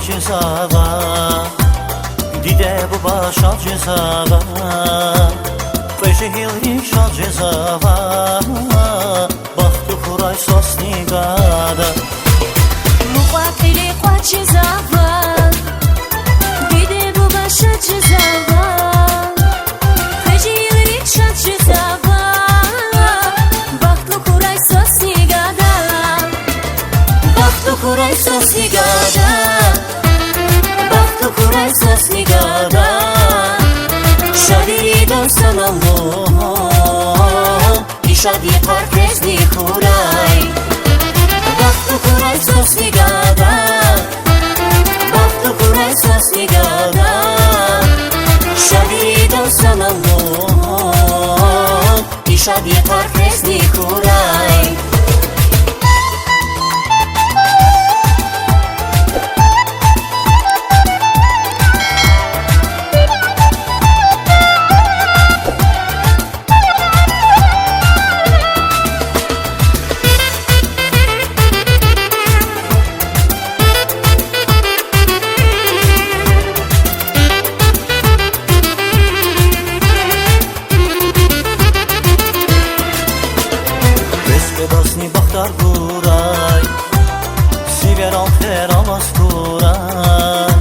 cezağa Dide bu başa cezağa Qeşehirlik şal cezağa Baxtı kuray sosnigada Muqatili qua cezağa Dide bu başa cezağa Qeşehirlik şal cezağa Baxtı kuray sosnigada Baxtı kuray sosnigada Kuray sosnigada Şadiri dorsan Allah İşadi parkezni kuray Baktı kuray sosnigada Baktı kuray sosnigada Şadiri dorsan Allah İşadi parkezni kuray Bedasni baxtar kuray Siveran teramaz kuray